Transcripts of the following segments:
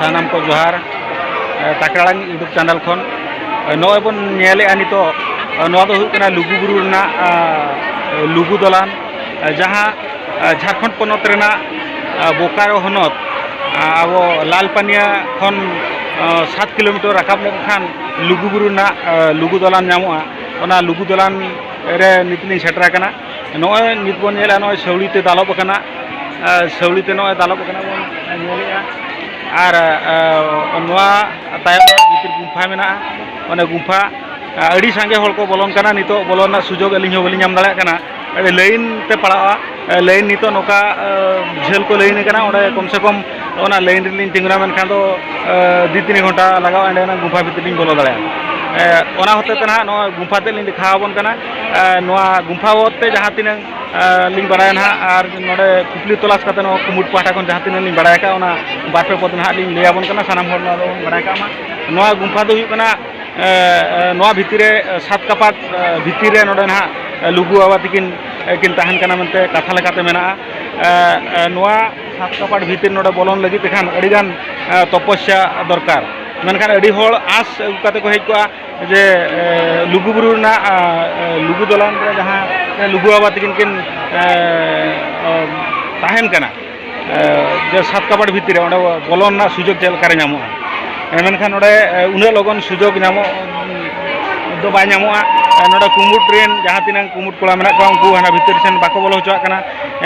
सानाम को जोहार ताकराड़ांग YouTube channel खन नय बन नेले नितो नवा दो हुकना लुगुबुरु रना लुगु दलान जहाँ झारखंड पनत रना बोकारो हनत अब लालपानिया खन 7 किलोमीटर राकाब लेखान लुगुबुरु रना लुगु दलान नामोआ ओना लुगु दलान रे नितलिं सेटरा कना नय नित बन नेला नय सौलीते दालब कना सौलीते नय दालब कना बन नेलेआ आर नवा तायम भीतर गुम्फा मेना ओने गुम्फा अड़ी सांगे हल को बोलन कना नितो बोलना सुजोग अलिंग हो बलिंग नाम दाड़ा कना लाइन ते पड़ा लाइन नितो नोका झेल को लाइन कना ओडे कम से कम ओना लाइन रिलिंग तिंगरा मेनखान दो 2-3 घंटा लगाव एंडे ना गुम्फा भीतर लिंग बोलो दाड़ा ओना होते तना नो गुम्फा ते लिंग दिखावन कना नोआ गुम्फा होते जहां तिनंग लिंग बड़ाय ना आर नोडे कुपली तलाश कते नो कुमुट पाटा कोन जहां तिनंग लिंग बड़ाय का ओना बारपे पद ना लिंग लेयाबन कना सानाम हर ना बड़ाय का मा नोआ गुम्फा दो हुई कना नोआ भितरे 7 कपाट भितरे नोडे ना लुगु बाबा तिकिन किन ताहन कना मनते कथा लेकाते मेना नोआ 7 कपाट भितर नोडे बोलन लगी तेखान अड़ीगान तपस्या दरकार मेनखान अड़ी होड़ आस काते को हेज कोआ जे लुगुबुरु ना लुगु दलान रे जहां लुगु बाबा तिकिन किन ताहन कना जे 7 कपाट भितरे ओंडे बोलन ना सुजोग चेल करे नामोआ मेनखान ओडे उना लगन सुजोग नामो दो बाय नामोआ नोडे कुमुट रेन जहां तिनांग कुमुट कोला मेना को उनको हना भितर सेन बाको बोलो होचवा कना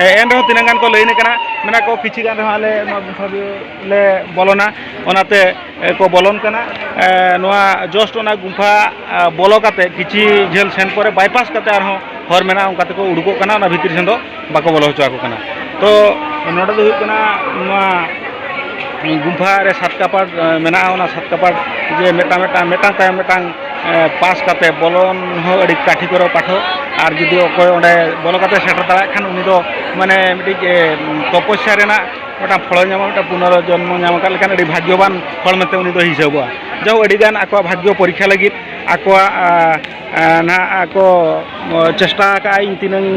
एन रहो तिनांगान को लैने कना मेना को किछि गान रहो आले नो गुफा ले बोलोना ओनाते को बोलन कना नोआ जस्ट ओना गुफा बोलो काते किछि झेल सेन परे बाईपास काते आरो हर मेना उनकाते को उडुको कना ओना भितर सेन दो बाको बोलो होचवा को कना तो नोडे दो हुई कना नोआ गुम्फा रे 7 कपाट मेना ओना 7 कपाट जे मेटा ताय मेटांग पास काते बोलन हो अड़ी काठी करो पाठो और जुदी अकय ओंडे बोलो काते सेटर दाड़ा खान उनी दो माने मिटि तपस्या रेना मोटा फल नाम मोटा पुनर्जन्म नाम का लेखान अड़ी भाग्यवान फल मेते उनी दो हिसाबवा जाओ अड़ी गान आको भाग्य परीक्षा लगी आको ना आको चेष्टा का इन तिनंग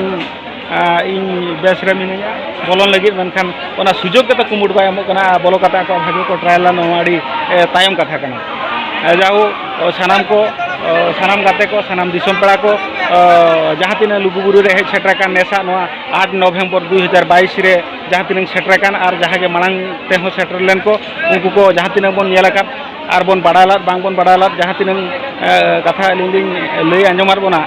इन बेस रे मिनिया बोलन लगी मनखान ओना सुजोग कते कुमुट बाय एमो कना बोलो काते आको भाग्य को ट्रायल ला नोआड़ी तायम कथा कना जाओ सानाम को सानाम गाते को सानाम दिसम पेड़ा को जहाँ तीन लुगुबुरु रे हेज सेटर कान नेसा 8 नवम्बर 2022 रे जहाँ तीन सेटर कान और जहाँ के मांग ते हो सेटर लेन को उनको को जहाँ तीन बन नेलाकात और बन बाड़ालात बांग बन बाड़ालात जहाँ तीन कथा लिंग लई आंजमार बना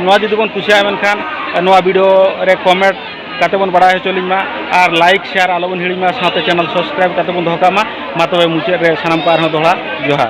नोआ जुदी बन कुसिया मेनखान नोआ वीडियो रे कमेंट काते बन बड़ा हेचोलिंग मा और लाइक शेयर आलो बन हिड़ी मा साथे चैनल सब्सक्राइब काते बन दोहका मा तबे मुचे रे सानाम को आरो दोहरा जोहार।